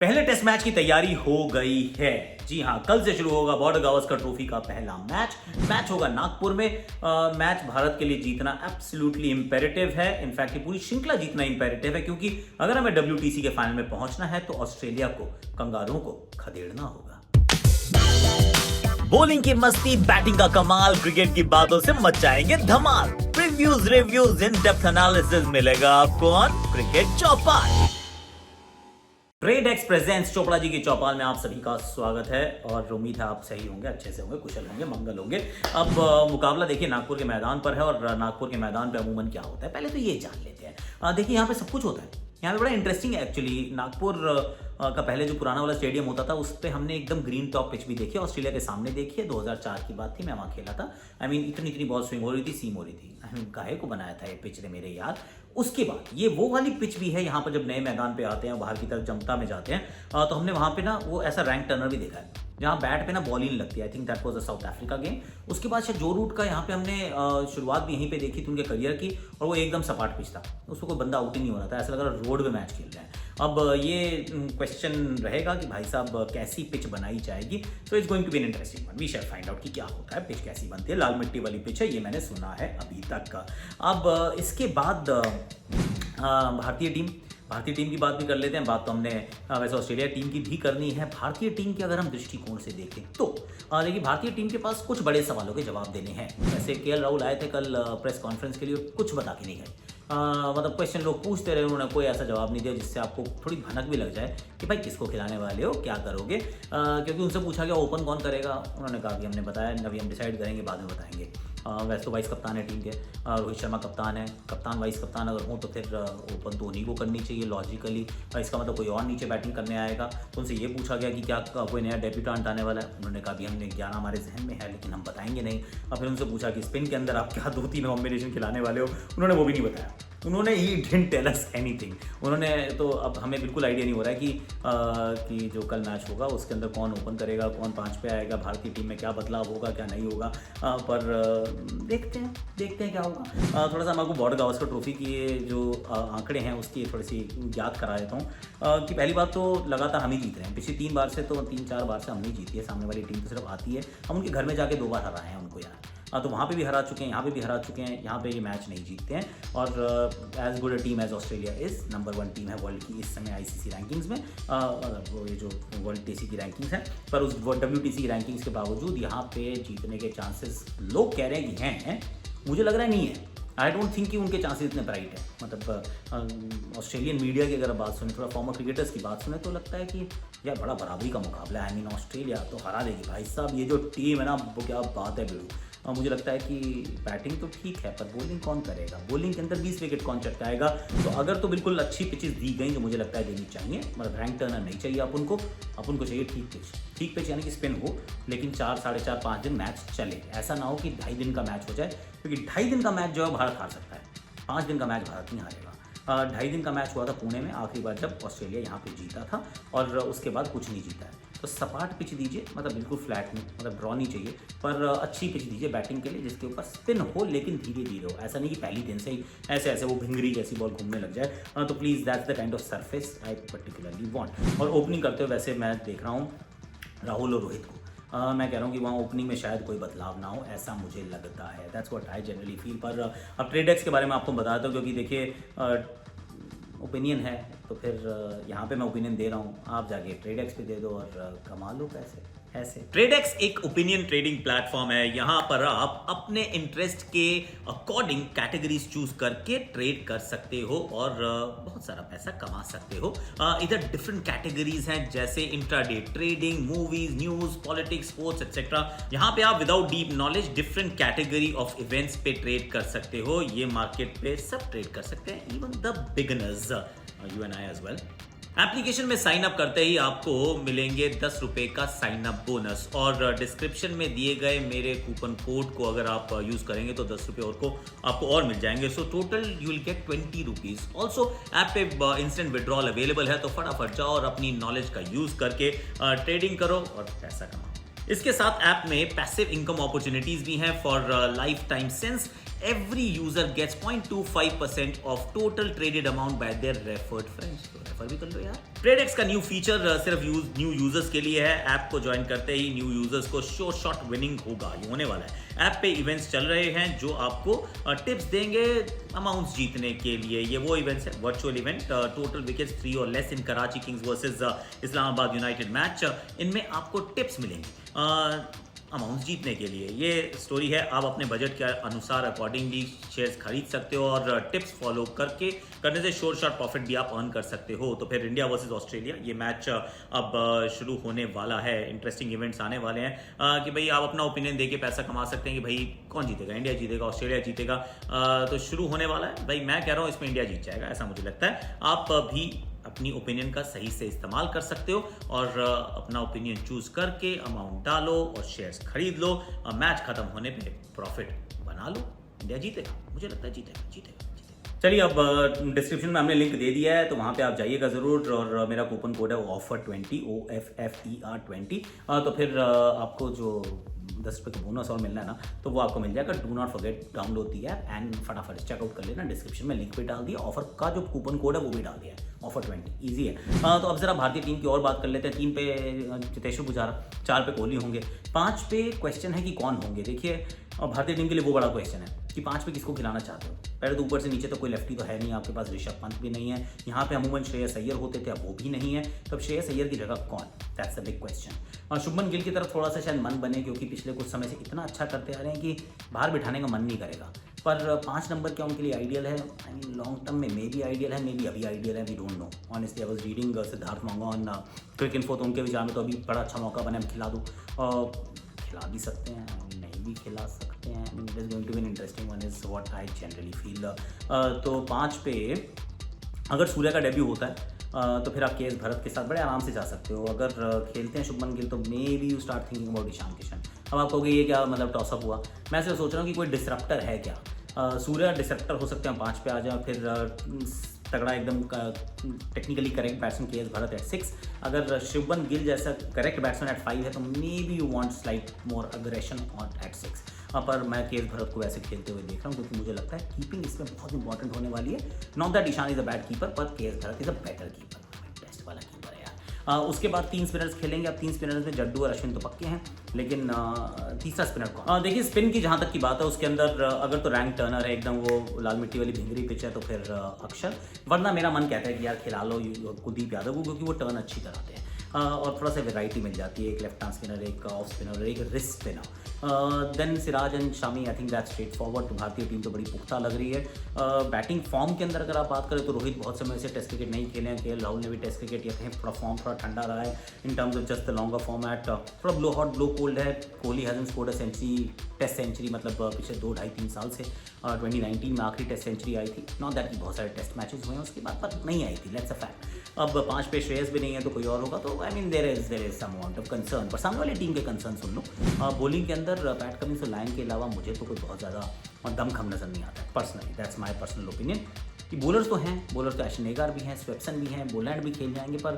पहले test match की तैयारी हो गई है। जी हाँ, कल से शुरू होगा बॉर्डर गावस्कर ट्रॉफी का पहला मैच होगा नागपुर में। मैच भारत के लिए जीतना एब्सोल्युटली इंपेरेटिव है। इनफैक्ट ये पूरी श्रृंखला जीतना इंपेरेटिव है, क्योंकि अगर हमें WTC के फाइनल में पहुंचना है तो ऑस्ट्रेलिया को, कंगारुओं को खदेड़ना होगा। बॉलिंग की मस्ती, बैटिंग का कमाल, क्रिकेट की बातों से मचाएंगे धमाल। Previews, reviews, in depth analysis मिलेगा आपको ऑन क्रिकेट चौपाल। Trade X presents Chopra ji की चौपाल में आप सभी का स्वागत है और उम्मीद है आप सही होंगे, अच्छे से होंगे, कुशल होंगे, मंगल होंगे। अब मुकाबला देखिए नागपुर के मैदान पर है और नागपुर के मैदान पे अमूमन क्या होता है पहले तो ये जान लेते हैं। देखिए यहाँ पे सब कुछ होता है, यहाँ पे बड़ा इंटरेस्टिंग है एक्चुअली। नागपुर का पहले जो पुराना वाला स्टेडियम होता था उस पर हमने एकदम ग्रीन टॉप पिच भी देखी, ऑस्ट्रेलिया के सामने देखी है। 2004 की बात थी, मैं वहाँ खेला था। इतनी बॉल स्विंग हो रही थी, सीम हो रही थी। काहे को बनाया था ये पिच ने मेरे यार। उसके बाद ये वो वाली पिच भी है यहाँ पर, जब नए मैदान पे आते हैं बाहर की तरफ जमता में जाते हैं तो हमने वहाँ पे ना वो ऐसा रैंक टर्नर भी देखा है जहाँ बैट पे ना बॉल ही नहीं लगती है। I think that was a south Africa game. उसके बाद शायद जो रूट का यहाँ पे हमने शुरुआत भी यहीं पे देखी थी उनके करियर की, और वो एकदम सपाट पिच था, उसको कोई बंदा आउट ही नहीं हो रहा था, ऐसा लग रहा रोड पे मैच खेल रहे हैं। अब ये क्वेश्चन रहेगा कि भाई साहब कैसी पिच बनाई जाएगी। So it's going to be an interesting one, we shall find out कि क्या होता है, पिच कैसी बनती है। लाल मिट्टी वाली पिच है, ये मैंने सुना है अभी तक का। अब इसके बाद भारतीय टीम की बात भी कर लेते हैं। बात तो हमने वैसे ऑस्ट्रेलिया टीम की भी करनी है। भारतीय टीम के अगर हम दृष्टिकोण से देखें तो देखिए भारतीय टीम के पास कुछ बड़े सवालों के जवाब देने हैं। जैसे KL राहुल आए थे कल प्रेस कॉन्फ्रेंस के लिए, कुछ बता के नहीं गए। मतलब क्वेश्चन लोग पूछते रहे, उन्होंने कोई ऐसा जवाब नहीं दिया जिससे आपको थोड़ी भनक भी लग जाए कि भाई किसको खिलाने वाले हो, क्या करोगे। क्योंकि उनसे पूछा गया ओपन कौन करेगा, उन्होंने कहा कि हमने बताया, अभी हम डिसाइड करेंगे, बाद में बताएंगे। वैसे तो वाइस कप्तान है टीम के, रोहित शर्मा कप्तान है, कप्तान वाइस कप्तान अगर हो तो फिर ओपन तो उन्हीं को करनी चाहिए लॉजिकली। इसका मतलब कोई और नीचे बैटिंग करने आएगा। तो उनसे ये पूछा गया कि क्या कोई नया डेब्यूटेंट आने वाला है, उन्होंने कहा भी हमने 11 हमारे जहन में है लेकिन हम बताएंगे नहीं। और फिर उनसे पूछा कि स्पिन के अंदर आप क्या 2-3 कॉम्बिनेशन खिलाने वाले हो, उन्होंने वो भी नहीं बताया। उन्होंने he didn't tell us anything. उन्होंने तो अब हमें बिल्कुल आइडिया नहीं हो रहा है कि जो कल मैच होगा उसके अंदर कौन ओपन करेगा, कौन 5 पे आएगा, भारतीय टीम में क्या बदलाव होगा, क्या नहीं होगा। पर देखते हैं क्या होगा। थोड़ा सा मैं आपको बॉर्डर गावस्कर ट्रॉफी की ये जो आंकड़े हैं उसकी थोड़ी सी याद करा देता हूँ। कि पहली बात तो लगातार हम ही जीत रहे हैं। पिछली 3 बार से तो 3-4 बार से हम नहीं जीती है, सामने वाली टीम तो सिर्फ आती है। हम उनके घर में जाके 2 बार हराए हैं उनको यार। तो वहाँ पे भी हरा चुके हैं, यहाँ पे भी हरा चुके हैं, यहाँ पे ये मैच नहीं जीतते हैं। और as good a team as Australia is, number 1 team है वर्ल्ड की इस समय ICC रैंकिंग्स में। वो ये जो वर्ल्ड TC की रैंकिंग्स है, पर उस WTC की रैंकिंग्स के बावजूद यहाँ पे जीतने के चांसेस लोग कह रहे हैं कि हैं, मुझे लग रहा है नहीं है। आई डोंट थिंक कि उनके चांसेस इतने ब्राइट है। मतलब ऑस्ट्रेलियन मीडिया की अगर बात सुने, थोड़ा फॉर्मर क्रिकेटर्स की बात सुने, तो लगता है कि यार बड़ा बराबरी का मुकाबला है। ऑस्ट्रेलिया तो हरा देगी भाई साहब, ये जो टीम है ना, वो क्या बात है बिल्कुल। मुझे लगता है कि बैटिंग तो ठीक है, पर बॉलिंग कौन करेगा, बॉलिंग के अंदर 20 विकेट कौन चटकाएगा। तो अगर तो बिल्कुल अच्छी पिचेस दी गई जो मुझे लगता है देनी चाहिए, मतलब रैंक टर्नर नहीं चाहिए अपन को चाहिए ठीक पिच यानी कि स्पिन हो, लेकिन 4, 4.5, 5 दिन मैच चले। ऐसा ना हो कि 2.5 दिन का मैच हो जाए, क्योंकि 2.5 दिन का मैच जो है भारत हार सकता है, 5 दिन का मैच भारत नहीं हारेगा। 2.5 दिन का मैच हुआ था पुणे में आखिरी बार जब ऑस्ट्रेलिया यहाँ पे जीता था, और उसके बाद कुछ नहीं जीता है। तो सपाट पिच दीजिए, मतलब बिल्कुल फ्लैट नहीं, मतलब ड्रॉ नहीं चाहिए, पर अच्छी पिच दीजिए बैटिंग के लिए जिसके ऊपर स्पिन हो, लेकिन धीरे धीरे हो। ऐसा नहीं कि पहली दिन से ही ऐसे वो भिंगरी जैसी बॉल घूमने लग जाए। तो please that's the kind of surface I particularly want. और ओपनिंग करते हुए वैसे मैं देख रहा हूँ राहुल और रोहित को। मैं कह रहा हूँ कि वहाँ ओपनिंग में शायद कोई बदलाव ना हो, ऐसा मुझे लगता है। That's what I generally feel. पर अब ट्रेड एक्स के बारे में आपको बताता हूँ, क्योंकि देखिए ओपिनियन है तो फिर यहाँ पे मैं ओपिनियन दे रहा हूँ, आप जाके ट्रेड एक्स पे दे दो और कमा लो पैसे। ऐसे ट्रेड एक्स एक ओपिनियन ट्रेडिंग प्लेटफॉर्म है। यहाँ पर आप अपने इंटरेस्ट के अकॉर्डिंग कैटेगरीज चूज करके ट्रेड कर सकते हो और बहुत सारा पैसा कमा सकते हो। इधर डिफरेंट कैटेगरीज हैं, जैसे intraday trading, movies, news, politics, sports etcetera. यहाँ पे आप without deep knowledge different category of events पे ट्रेड कर सकते हो। ये मार्केट पे सब ट्रेड कर सकते हैं, even the beginners, you and I as well. Application में साइन अप करते ही आपको मिलेंगे 10 रुपए का साइन अप बोनस, और डिस्क्रिप्शन में दिए गए मेरे कूपन कोड को अगर आप यूज करेंगे तो 10 रुपए और को आपको और मिल जाएंगे। So total you will get 20 rupees. Also app पे इंस्टेंट विड्रॉल अवेलेबल है, तो फटाफट जाओ और अपनी नॉलेज का यूज करके ट्रेडिंग करो और पैसा कमाओ। इसके साथ ऐप में पैसिव इनकम अपॉर्चुनिटीज भी हैं for life time since every user gets 0.25% of total traded amount by their referred friends. तो रेफर भी कर लो यार। TradeX का न्यू फीचर सिर्फ न्यू यूजर्स के लिए है। ऐप को ज्वाइन करते ही न्यू यूजर्स को श्योर शॉट विनिंग होगा, ये होने वाला है। ऐप पे इवेंट्स चल रहे हैं जो आपको टिप्स देंगे अमाउंट्स जीतने के लिए। ये वो इवेंट्स है, वर्चुअल इवेंट, टोटल विकेट्स 3 और less in Karachi Kings versus Islamabad United match. इनमें आपको टिप्स मिलेंगे अमाउंट्स जीतने के लिए। ये स्टोरी है, आप अपने बजट के अनुसार अकॉर्डिंगली शेयर्स खरीद सकते हो और टिप्स फॉलो करने से श्योर शॉट प्रॉफिट भी आप अर्न कर सकते हो। तो फिर इंडिया वर्सेस ऑस्ट्रेलिया ये मैच अब शुरू होने वाला है। इंटरेस्टिंग इवेंट्स आने वाले हैं कि भाई आप अपना ओपिनियन देके पैसा कमा सकते हैं कि भाई कौन जीतेगा, इंडिया जीतेगा, ऑस्ट्रेलिया जीतेगा। तो शुरू होने वाला है भाई, मैं कह रहा हूँ इसमें इंडिया जीत जाएगा, ऐसा मुझे लगता है। आप भी अपनी ओपिनियन का सही से इस्तेमाल कर सकते हो और अपना ओपिनियन चूज करके अमाउंट डालो और शेयर्स खरीद लो। मैच खत्म होने पे प्रॉफिट बना लो, इंडिया जीतेगा, मुझे लगता है जीतेगा। चलिए, अब डिस्क्रिप्शन में हमने लिंक दे दिया है, तो वहाँ पे आप जाइएगा ज़रूर। और मेरा कूपन कोड है OFFER20 OFFER20। तो फिर आपको जो 10 रुपये का बोनस और मिलना है ना, तो वो आपको मिल जाएगा। Do not forget download the है एंड फटाफट चेकआउट कर लेना। डिस्क्रिप्शन में लिंक भी डाल दिया, ऑफर का जो कूपन कोड है वो भी डाल दिया है, OFFER20, ईजी है। तो अब जरा भारतीय टीम की और बात कर लेते हैं। 3 पे चेतेश्वर पुजारा, 4 पे कोहली होंगे, 5 पे क्वेश्चन है कि कौन होंगे। देखिए, भारतीय टीम के लिए वो बड़ा क्वेश्चन है कि 5 पे किसको खिलाना चाहते हो। पहले तो ऊपर से नीचे तो कोई लेफ्टी तो है नहीं, आपके पास ऋषभ पंत भी नहीं है। यहाँ पे अमूमन श्रेयस अय्यर होते थे, अब वो भी नहीं है। तो अब श्रेयस अय्यर की जगह कौन, दैट्स अ बिग क्वेश्चन। और शुभमन गिल की तरफ थोड़ा सा शायद मन बने, क्योंकि पिछले कुछ समय से इतना अच्छा करते आ रहे हैं कि बाहर बिठाने का मन नहीं करेगा। पर 5 नंबर क्या उनके लिए आइडियल है? आई मीन लॉन्ग टर्म में मे बी आइडियल है, मे बी अभी आइडियल है, we don't know. Honestly I was reading Siddharth Monga Cricinfo, तो उनके विचार में तो अभी बड़ा अच्छा मौका बना, खिला दो। खिला भी सकते हैं, नहीं भी खिला सकते हैं। It is going to be an interesting one, is what I generally feel. तो 5 पे अगर सूर्या का डेब्यू होता है तो फिर आप केएस भरत के साथ बड़े आराम से जा सकते हो। अगर खेलते हैं शुभमन गिल तो maybe you start thinking about Ishan Kishan. अब आप कहोगे ये क्या मतलब टॉसअप हुआ, मैं सिर्फ सोच रहा हूँ कि कोई डिसरप्टर है क्या। सूर्या डिसरप्टर हो सकते हैं, 5 पे आ जाए। फिर तगड़ा एकदम technically correct batsman K S Bharat at 6। अगर शुभमन गिल जैसा करेक्ट बैट्समैन एट 5 है तो maybe you want slight more aggression on at 6। पर मैं केएस भरत को वैसे खेलते हुए देख रहा हूँ, क्योंकि मुझे लगता है कीपिंग इसमें बहुत इंपॉर्टेंट होने वाली है। Not that Ishan is a bad keeper, पर KS Bharat is a better keeper, test वाला कीपर है यार। उसके बाद 3 स्पिनर्स खेलेंगे। अब 3 स्पिनर्स में जड्डू और अश्विन तो पक्के हैं, लेकिन तीसरा स्पिनर कौन? देखिए, स्पिन की जहाँ तक की बात है उसके अंदर अगर तो रैंक टर्नर है, एकदम वो लाल मिट्टी वाली भिंगरी पिच है, तो फिर अक्षर। वरना मेरा मन कहता है कि यार खिला लो कुलदीप यादव को, क्योंकि वो टर्न अच्छी कराते हैं और थोड़ा सा वेराइटी मिल जाती है। एक लेफ्ट हैंड स्पिनर, एक ऑफ स्पिनर, एक wrist spinner. Then Siraj and Shami, I think that's straight forward. तो भारतीय टीम तो बड़ी पुख्ता लग रही है। बैटिंग फॉर्म के अंदर अगर आप बात करें तो रोहित बहुत समय से टेस्ट क्रिकेट नहीं खेले हैं, केएल राहुल ने भी टेस्ट क्रिकेट, या कहीं थोड़ा फॉर्म थोड़ा ठंडा रहा है in terms of just the longer format. थोड़ा ब्लो हॉट ब्लो कोल्ड है। Kohli hasn't scored a century, test century, मतलब पिछले 2, 2.5, 3 साल से 2019 में आखिरी टेस्ट सेंचुरी आई थी। नॉट दैट बहुत सारे टेस्ट मैचेस हुए हैं उसके बाद, पर नहीं आई थी, लेट्स अ फैक्ट। अब 5 पे श्रेयस भी नहीं है तो कोई और होगा, तो I mean there is some amount of concern. पर सामने वाली टीम के कंसर्न सुन लो। बॉलिंग के अंदर पैट कमिंस और लाइन के अलावा मुझे तो कोई बहुत ज़्यादा दमखम नज़र नहीं आता personally, that's my personal opinion. कि बॉलर्स तो हैं, बॉलर तो एशन नेगार भी हैं, स्वेप्सन भी हैं, बोलैंड भी खेल जाएंगे, पर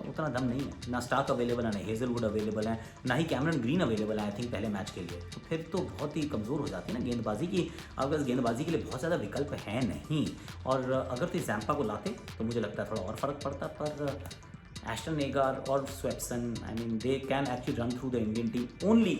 उतना दम नहीं है। ना स्टार्क अवेलेबल है, ना हेजलवुड अवेलेबल है, ना ही कैमरन ग्रीन अवेलेबल है आई थिंक पहले मैच के लिए। तो फिर तो बहुत ही कमज़ोर हो जाती है ना गेंदबाजी की। अगर गेंदबाजी के लिए बहुत ज़्यादा विकल्प है नहीं, और अगर तो जैम्पा को लाते तो मुझे लगता है थोड़ा और फ़र्क पड़ता। पर एस्टन नेगार और Swepson, I mean they can actually run through the Indian team only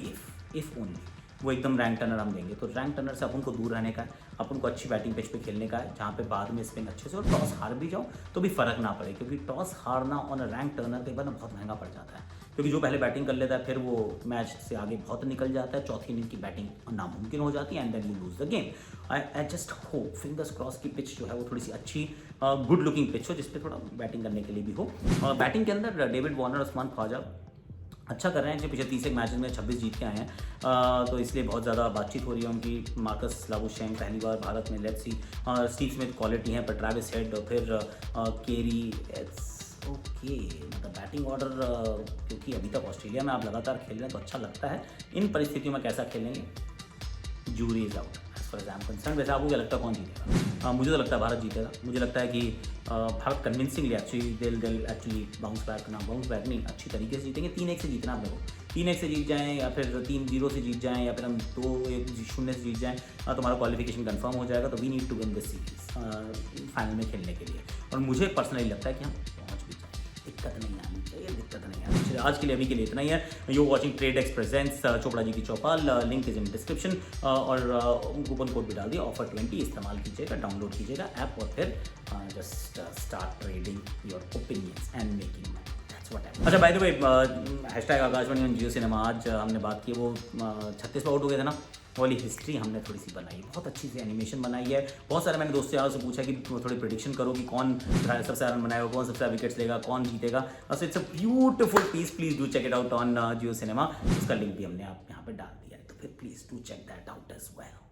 if only वो एकदम रैंक टर्नर हम देंगे। तो रैंक टर्नर से अपन को दूर रहने का है, अपन को अच्छी बैटिंग पिच पे खेलने का है, जहाँ पे बाद में स्पिन अच्छे से और टॉस हार भी जाओ तो भी फ़र्क ना पड़े, क्योंकि टॉस हारना ऑन अ रैंक टर्नर के बाद बहुत महंगा पड़ जाता है। क्योंकि जो पहले बैटिंग कर लेता है फिर वो मैच से आगे बहुत निकल जाता है, चौथी इनिंग की बैटिंग नामुमकिन हो जाती है, and then you lose the game. I just hope fingers cross की पिच जो है वो थोड़ी सी अच्छी गुड लुकिंग पिच हो, जिसपे थोड़ा बैटिंग करने के लिए भी हो। बैटिंग के अंदर डेविड वार्नर, उस्मान ख्वाजा अच्छा कर रहे हैं। पिछले 30 मैचेस में 26 जीत के आए हैं, तो इसलिए बहुत ज़्यादा बातचीत हो रही है उनकी। मार्कस लाबुशेन पहली बार भारत में, let's see. Steve Smith quality है, पर ट्रैविस हेड और फिर केरी, ओके। मतलब बैटिंग ऑर्डर, क्योंकि अभी तक ऑस्ट्रेलिया में आप लगातार खेल रहे हैं तो अच्छा लगता है। इन परिस्थितियों में कैसा खेलेंगे, jury is out as far as I am concern. वैसे आपको क्या लगता है कौन जीतेगा? मुझे तो लगता है भारत जीतेगा। मुझे लगता है कि भारत कन्विंसिंगली एक्चुअली दिल एक्चुअली बाउंस बैक नहीं, अच्छी तरीके से जीतेंगे। 3-1 से जीतना आप लोगों, 3-1 से जीत जाएँ या फिर 3-0 से जीत जाएँ या फिर हम 2-0 से जीत जाएँ, तो हमारा क्वालिफिकेशन कंफर्म हो जाएगा। तो we need to win this series final में खेलने के लिए, और मुझे पर्सनली लगता है कि हम पहुँच भी जाएँ, दिक्कत नहीं आनी चाहिए, दिक्कत नहीं आनी चाहिए। आज के लिए अभी के लिए इतना ही है। You watching Tradex presents Chopra ji की चौपाल, लिंक इज इन डिस्क्रिप्शन, और कूपन कोड भी डाल दिया, ऑफर 20 इस्तेमाल कीजिएगा, डाउनलोड कीजिएगा ऐप और फिर just start trading your opinions and making money. अच्छा, by the way, hashtag Aakashvani on Jio cinema, आज हमने बात की वो 36 आउट हो गए थे ना, वो वाली हिस्ट्री हमने थोड़ी सी बनाई, बहुत अच्छी सी एनिमेशन बनाई है। बहुत सारे मैंने दोस्तों यारों से पूछा कि थोड़ी प्रेडिक्शन करो कि कौन सबसे ज़्यादा रन बनाएगा, कौन सबसे ज़्यादा विकेट्स लेगा, कौन जीतेगा। So it's a beautiful piece, please do check it out on Jio cinema. उसका लिंक भी हमने आप यहाँ पे डाल दिया है, तो फिर please do check that out as well.